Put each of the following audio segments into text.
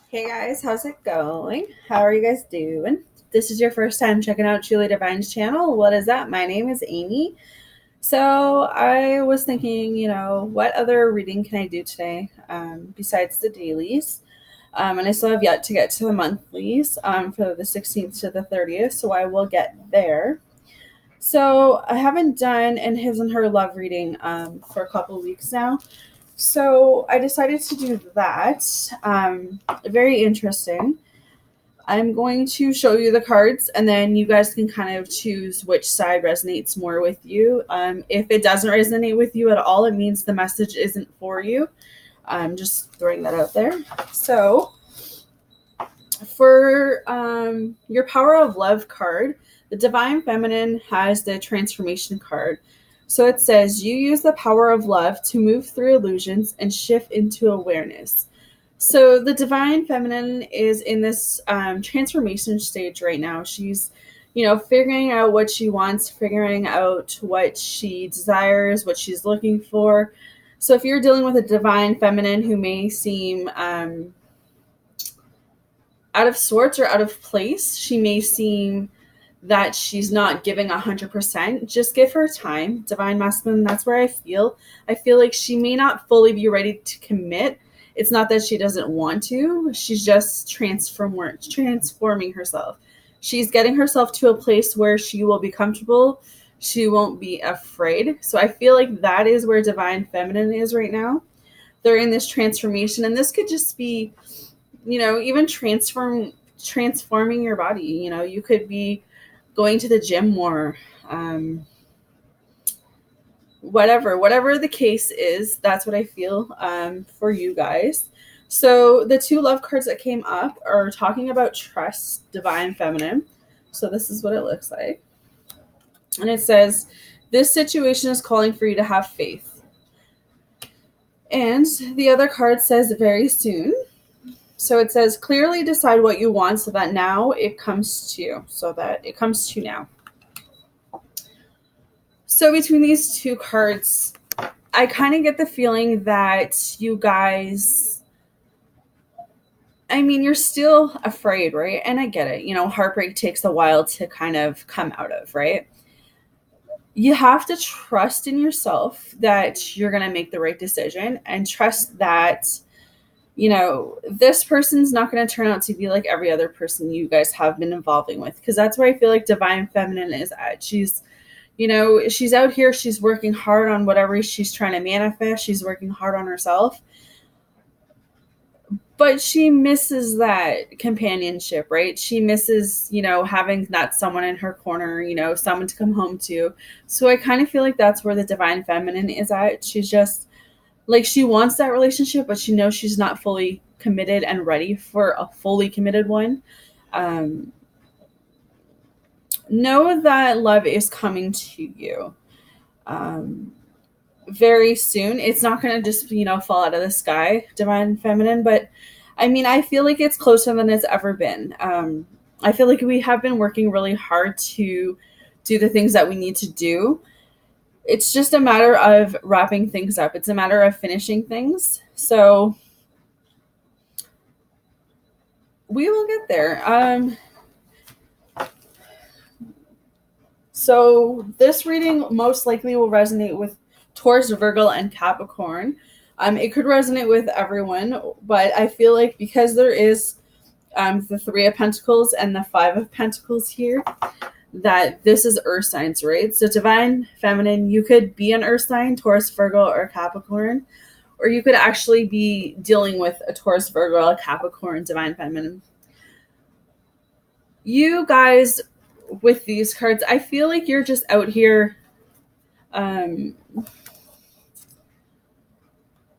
Hey guys, how's it going? How are you guys doing? This is your first time checking out Julie Devine's channel. What is that? My name is Amy. So I was thinking, what other reading can I do today besides the dailies? And I still have yet to get to the monthlies for the 16th to the 30th, so I will get there. So I haven't done an his and her love reading for a couple weeks now. So I decided to do that. Very interesting. I'm going to show you the cards, and then you guys can kind of choose which side resonates more with you. If it doesn't resonate with you at all, it means the message isn't for you. I'm just throwing that out there. So, for your Power of Love card, the Divine Feminine has the Transformation card. So it says, you use the power of love to move through illusions and shift into awareness. So the Divine Feminine is in this transformation stage right now. She's, figuring out what she wants, figuring out what she desires, what she's looking for. So if you're dealing with a Divine Feminine who may seem out of sorts or out of place, she may seem that she's not giving 100%. Just give her time. Divine Masculine, that's where I feel like she may not fully be ready to commit. It's not that she doesn't want to. She's just transforming herself. She's getting herself to a place where she will be comfortable. She won't be afraid. So I feel like that is where Divine Feminine is right now. They're in this transformation, and this could just be, even transforming your body. You could be going to the gym more, whatever the case is. That's what I feel for you guys. So the two love cards that came up are talking about trust, Divine Feminine. So this is what it looks like, and it says, this situation is calling for you to have faith. And the other card says, very soon. So it says, clearly decide what you want so that now it comes to you. So that it comes to you now. So between these two cards, I kind of get the feeling that you guys, you're still afraid, right? And I get it. Heartbreak takes a while to kind of come out of, right? You have to trust in yourself that you're going to make the right decision, and trust that this person's not going to turn out to be like every other person you guys have been involving with. Because that's where I feel like Divine Feminine is at. She's out here, she's working hard on whatever she's trying to manifest. She's working hard on herself. But she misses that companionship, right? She misses, having that someone in her corner, someone to come home to. So I kind of feel like that's where the Divine Feminine is at. She's just, like, she wants that relationship, but she knows she's not fully committed and ready for a fully committed one. Know that love is coming to you very soon. It's not going to just, fall out of the sky, Divine Feminine, but I feel like it's closer than it's ever been. I feel like we have been working really hard to do the things that we need to do. It's just a matter of wrapping things up. It's a matter of finishing things. So we will get there. So this reading most likely will resonate with Taurus, Virgo, and Capricorn. It could resonate with everyone, but I feel like because there is the Three of Pentacles and the Five of Pentacles here, that this is earth signs, right? So Divine Feminine, you could be an earth sign, Taurus, Virgo, or Capricorn, or you could actually be dealing with a Taurus, Virgo, a Capricorn, Divine Feminine. You guys, with these cards, I feel like you're just out here.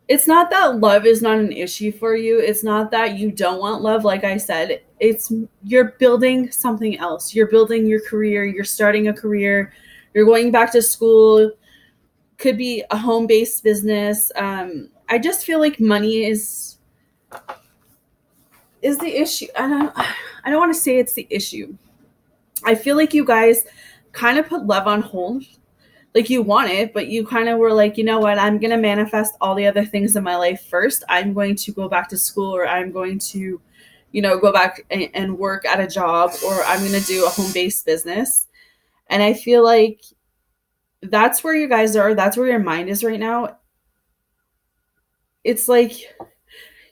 It's not that love is not an issue for you. It's not that you don't want love. Like I said, it's you're building something else. You're building your career. You're starting a career. You're going back to school. Could be a home-based business. I just feel like money is the issue. I don't want to say it's the issue. I feel like you guys kind of put love on hold. like you want it, but you kind of were like, you know what, I'm going to manifest all the other things in my life first. I'm going to go back to school, or I'm going to, go back and work at a job, or I'm going to do a home-based business. And I feel like that's where you guys are. That's where your mind is right now. It's like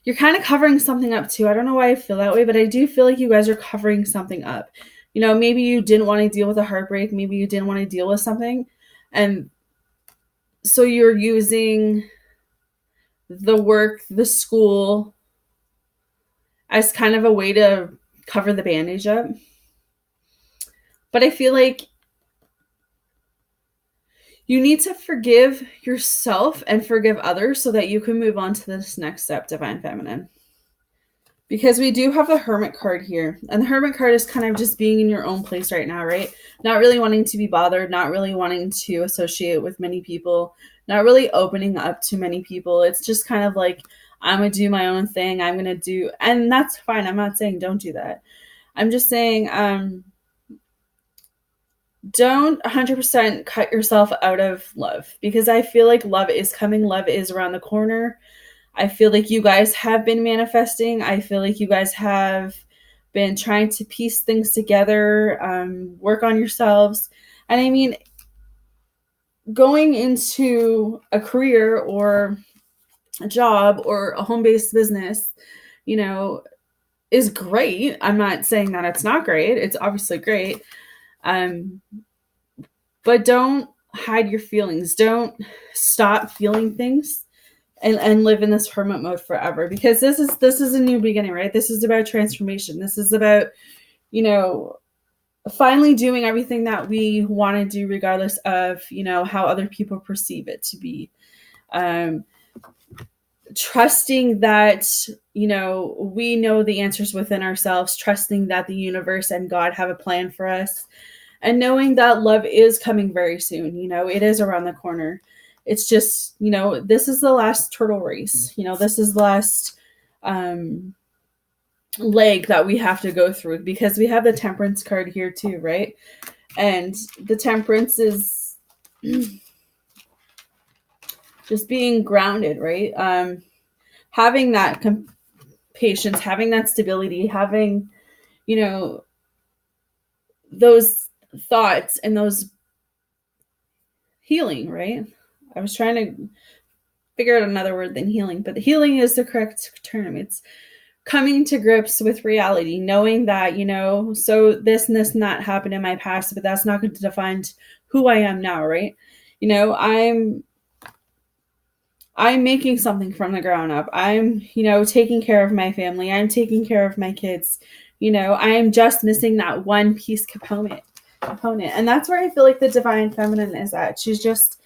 you're kind of covering something up too. I don't know why I feel that way, but I do feel like you guys are covering something up. Maybe you didn't want to deal with a heartbreak. Maybe you didn't want to deal with something. And so you're using the work, the school, as kind of a way to cover the bandage up. But I feel like you need to forgive yourself and forgive others so that you can move on to this next step, Divine Feminine. Because we do have the Hermit card here. And the Hermit card is kind of just being in your own place right now, right? Not really wanting to be bothered, not really wanting to associate with many people, not really opening up to many people. It's just kind of like, I'm going to do my own thing. I'm going to do, and that's fine. I'm not saying don't do that. I'm just saying, don't 100% cut yourself out of love, because I feel like love is coming. Love is around the corner. I feel like you guys have been manifesting. I feel like you guys have been trying to piece things together, work on yourselves. And I mean, going into a career or a job or a home-based business, is great. I'm not saying that it's not great. It's obviously great. But don't hide your feelings. Don't stop feeling things and live in this hermit mode forever, because this is a new beginning, right? This is about transformation. This is about, finally doing everything that we want to do, regardless of, how other people perceive it to be. Trusting that, we know the answers within ourselves, trusting that the universe and God have a plan for us, and knowing that love is coming very soon. It is around the corner. It's just, this is the last turtle race. This is the last leg that we have to go through, because we have the Temperance card here too, right? And the Temperance is just being grounded, right? Having that patience, having that stability, having, those thoughts and those healing, right? I was trying to figure out another word than healing, but healing is the correct term. It's coming to grips with reality, knowing that, so this and this and that happened in my past, but that's not going to define who I am now, right? I'm making something from the ground up. I'm, taking care of my family. I'm taking care of my kids. I am just missing that one piece component. And that's where I feel like the Divine Feminine is at. She's just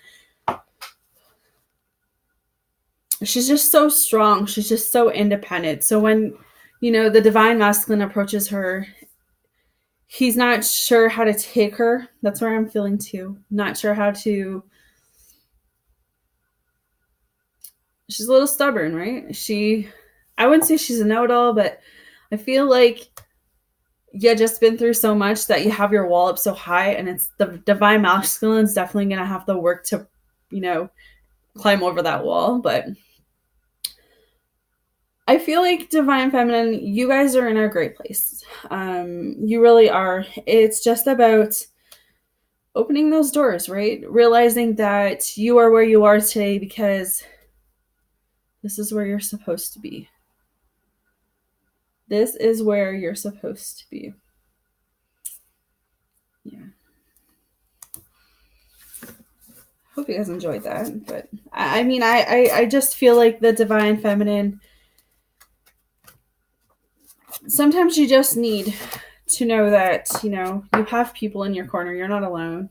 so strong. She's just so independent. So when, the Divine Masculine approaches her, he's not sure how to take her. That's where I'm feeling too. Not sure how to. She's a little stubborn, right? I wouldn't say she's a know-it-all, but I feel like you just been through so much that you have your wall up so high, and it's the Divine Masculine is definitely going to have to work to, climb over that wall. But I feel like Divine Feminine, you guys are in a great place. You really are. It's just about opening those doors, right? Realizing that you are where you are today because this is where you're supposed to be. This is where you're supposed to be. Yeah. Hope you guys enjoyed that. But I mean, I just feel like the Divine Feminine, sometimes you just need to know that, you have people in your corner. You're not alone.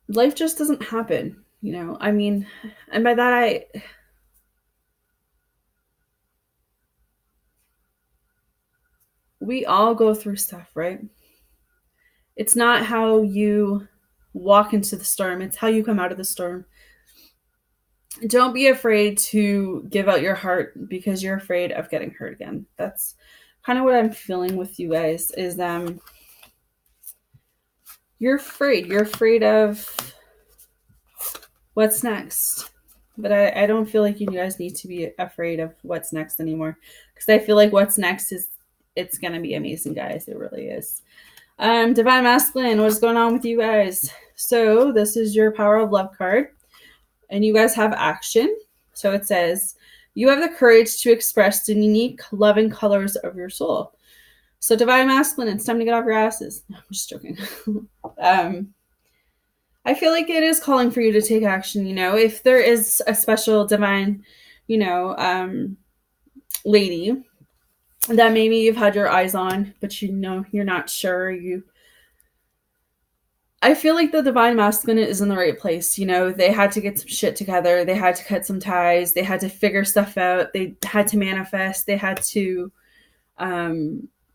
Life just doesn't happen, I mean, and by that we all go through stuff, right? It's not how you walk into the storm, it's how you come out of the storm. Don't be afraid to give out your heart because you're afraid of getting hurt again. That's kind of what I'm feeling with you guys is you're afraid. You're afraid of what's next. But I don't feel like you guys need to be afraid of what's next anymore. Because I feel like what's next is, it's going to be amazing, guys. It really is. Divine Masculine, what is going on with you guys? So this is your Power of Love card. And you guys have action. So it says, you have the courage to express the unique, loving colors of your soul. So Divine Masculine, it's time to get off your asses. No, I'm just joking. I feel like it is calling for you to take action. If there is a special divine, lady that maybe you've had your eyes on, but you're not sure. I feel like the Divine Masculine is in the right place. They had to get some shit together. They had to cut some ties. They had to figure stuff out. They had to manifest. They had to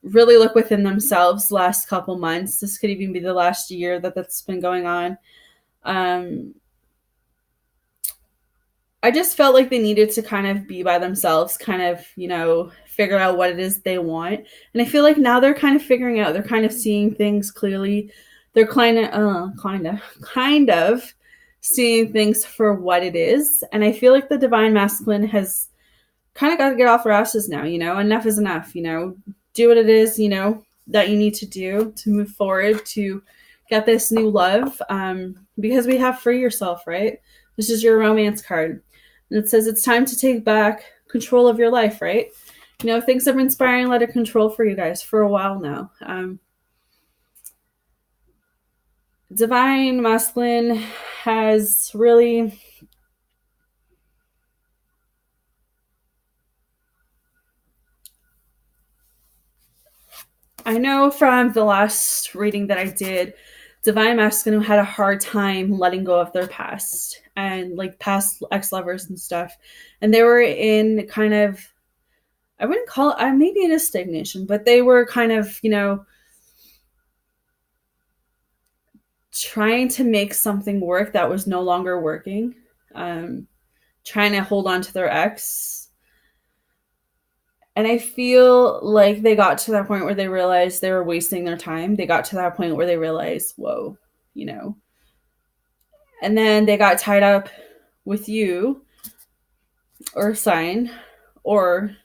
really look within themselves last couple months. This could even be the last year that's been going on. I just felt like they needed to kind of be by themselves, kind of, figure out what it is they want. And I feel like now they're kind of figuring out, they're kind of seeing things clearly. They're kind of seeing things for what it is. And I feel like the Divine Masculine has kind of got to get off their asses now. Enough is enough. Do what it is, that you need to do to move forward, to get this new love. Because we have Free Yourself, right? This is your romance card. And it says it's time to take back control of your life, right? Things have been spiraling a lot of control for you guys for a while now. Divine Masculine has really... I know from the last reading that I did, Divine Masculine had a hard time letting go of their past and like past ex-lovers and stuff. And they were in kind of, I wouldn't call it, maybe it is stagnation, but they were kind of, trying to make something work that was no longer working. Trying to hold on to their ex. And I feel like they got to that point where they realized they were wasting their time. They got to that point where they realized, whoa, And then they got tied up with you or a sign or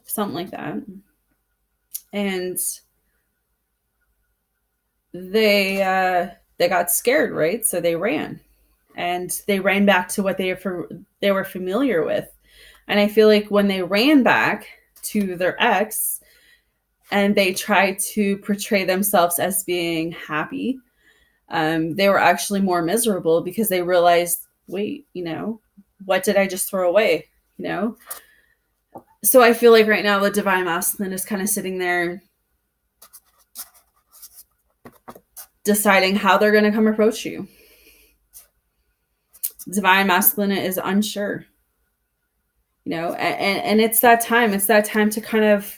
something like that. And they got scared, right? So they ran. And they ran back to what they were familiar with. And I feel like when they ran back to their ex and they tried to portray themselves as being happy, they were actually more miserable because they realized, wait, what did I just throw away? So I feel like right now the Divine Masculine is kind of sitting there deciding how they're going to come approach you. Divine Masculine is unsure. And it's that time. It's that time to kind of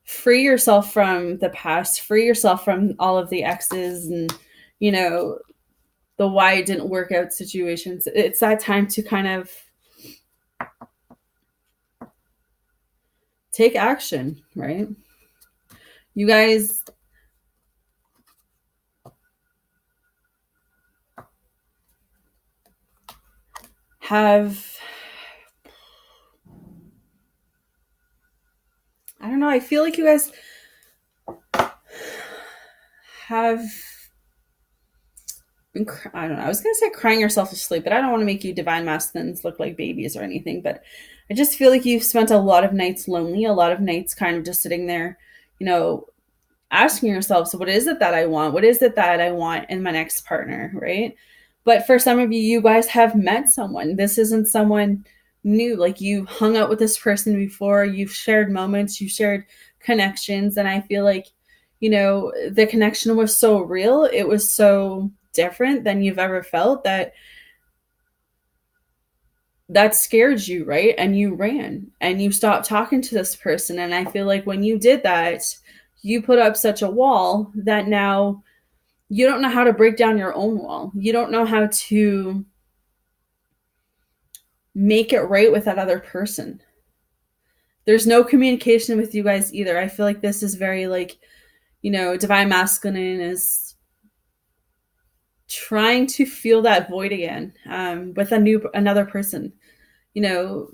free yourself from the past, free yourself from all of the exes and, the why it didn't work out situations. It's that time to kind of take action, right? You guys have, I don't know, I feel like you guys have been, I don't know, I was going to say crying yourself to sleep, but I don't want to make you Divine Masculines look like babies or anything, but I just feel like you've spent a lot of nights lonely, a lot of nights kind of just sitting there, asking yourself, so what is it that I want? What is it that I want in my next partner, right? But for some of you, you guys have met someone. This isn't someone new. Like you hung out with this person before, you've shared moments, you've shared connections. And I feel like, the connection was so real. It was so different than you've ever felt that scared you, right? And you ran and you stopped talking to this person. And I feel like when you did that, you put up such a wall that now you don't know how to break down your own wall. You don't know how to make it right with that other person. there's no communication with you guys either. I feel like this is very like, divine masculine is trying to fill that void again, with another person. You know,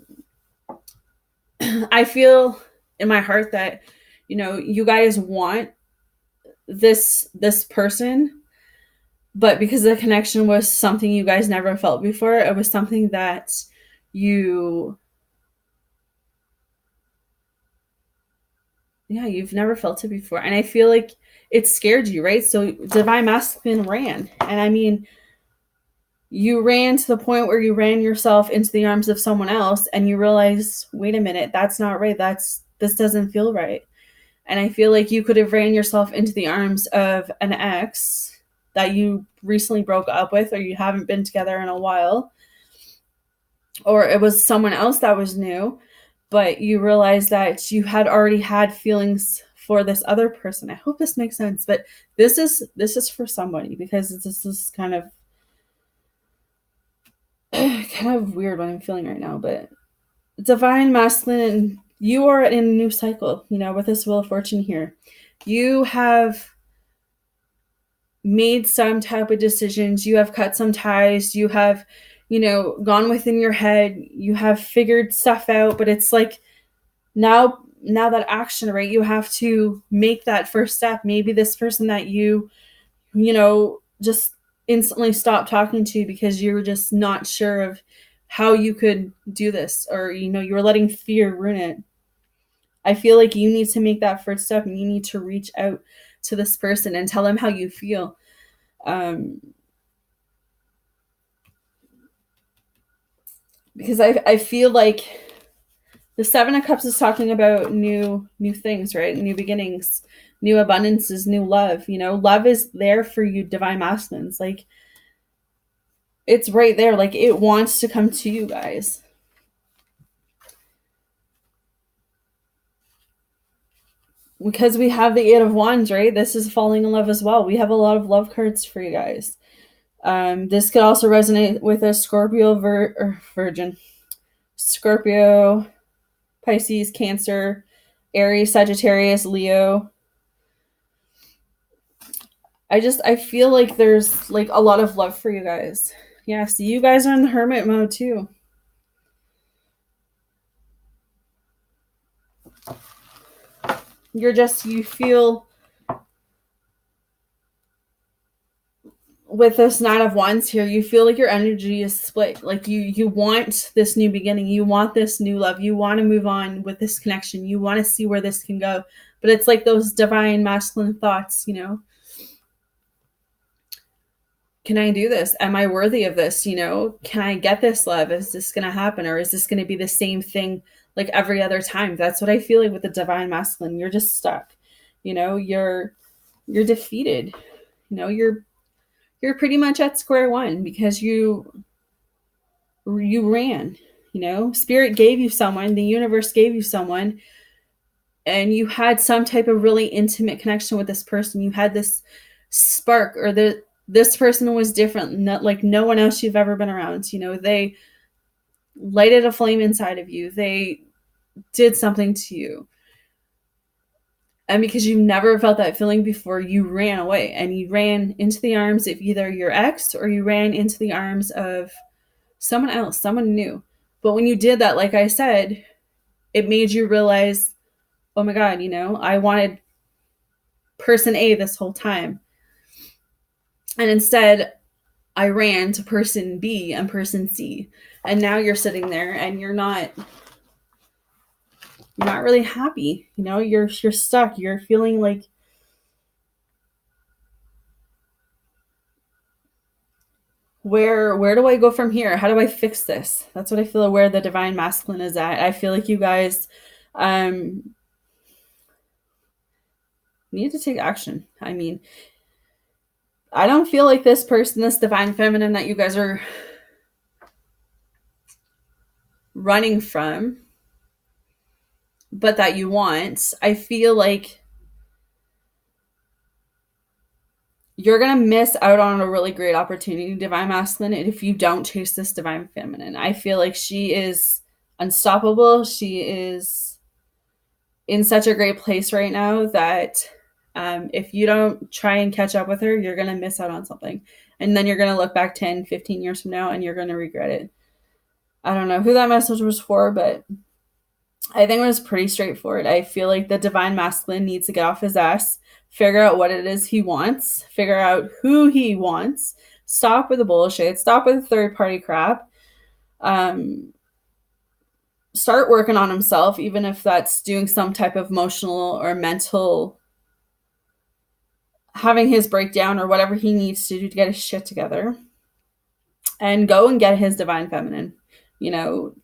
I feel in my heart that, you guys want this person, but because the connection was something you guys never felt before, it was something that you you've never felt it before. And I feel like it scared you, right? So divine masculine ran. And I mean, you ran to the point where you ran yourself into the arms of someone else and you realize, wait a minute, that's not right. This doesn't feel right. And I feel like you could have ran yourself into the arms of an ex that you recently broke up with, or you haven't been together in a while, or it was someone else that was new, but you realize that you had already had feelings for this other person. I hope this makes sense, but this is for somebody, because this is kind of weird what I'm feeling right now. But divine masculine, you are in a new cycle, with this Wheel of Fortune here. You have made some type of decisions, you have cut some ties, you have, gone within your head, you have figured stuff out, but it's like now that action, right? You have to make that first step. Maybe this person that just instantly stop talking to because you were just not sure of how you could do this, or you were letting fear ruin it. I feel like you need to make that first step, and you need to reach out to this person and tell them how you feel. Because I feel like the Seven of Cups is talking about new things, right? New beginnings, new abundances, new love. Love is there for you, divine masculines. Like, it's right there. Like, it wants to come to you guys. Because we have the Eight of Wands, right? This is falling in love as well. We have a lot of love cards for you guys. This could also resonate with a Scorpio Virgin. Scorpio, Pisces, Cancer, Aries, Sagittarius, Leo. I feel like there's like a lot of love for you guys. Yeah, see, you guys are in the hermit mode too. You feel with this Nine of Wands here, you feel like your energy is split. Like you want this new beginning, you want this new love, you want to move on with this connection, you want to see where this can go. But it's like those divine masculine thoughts, can I do this? Am I worthy of this? Can I get this love? Is this going to happen? Or is this going to be the same thing like every other time? That's what I feel like with the divine masculine. You're just stuck. You're defeated. You're pretty much at square one because you ran. Spirit gave you someone, the universe gave you someone, and you had some type of really intimate connection with this person. You had this spark, or this person was different, not like no one else you've ever been around. They lighted a flame inside of you. They did something to you. And because you never felt that feeling before, you ran away, and you ran into the arms of either your ex, or you ran into the arms of someone else, someone new. But when you did that, like I said, it made you realize, oh my God, I wanted person A this whole time. And instead, I ran to person B and person C. And now you're sitting there and you're not really happy. You're stuck. You're feeling like, where do I go from here? How do I fix this? That's what I feel where the divine masculine is at. I feel like you guys need to take action. I mean, I don't feel like this person, this divine feminine that you guys are running from, but that you want, I feel like you're going to miss out on a really great opportunity, divine masculine, if you don't chase this divine feminine. I feel like she is unstoppable. She is in such a great place right now that if you don't try and catch up with her, you're going to miss out on something. And then you're going to look back 10, 15 years from now and you're going to regret it. I don't know who that message was for, but I think it was pretty straightforward. I feel like the divine masculine needs to get off his ass, figure out what it is he wants, figure out who he wants, stop with the bullshit, stop with the third party crap, start working on himself, even if that's doing some type of emotional or mental, having his breakdown or whatever he needs to do to get his shit together, and go and get his divine feminine.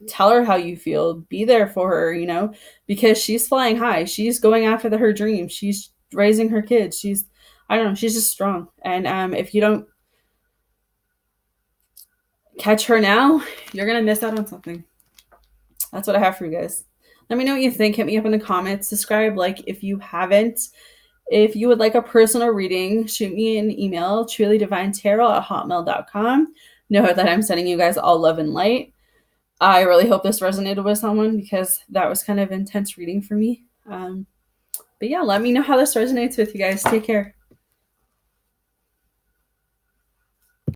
Tell her how you feel, be there for her, because she's flying high. She's going after her dreams. She's raising her kids. I don't know, she's just strong. And if you don't catch her now, you're going to miss out on something. That's what I have for you guys. Let me know what you think. Hit me up in the comments. Subscribe, if you haven't. If you would like a personal reading, shoot me an email, trulydivinetarot@hotmail.com. Know that I'm sending you guys all love and light. I really hope this resonated with someone because that was kind of intense reading for me. But yeah, let me know how this resonates with you guys. Take care.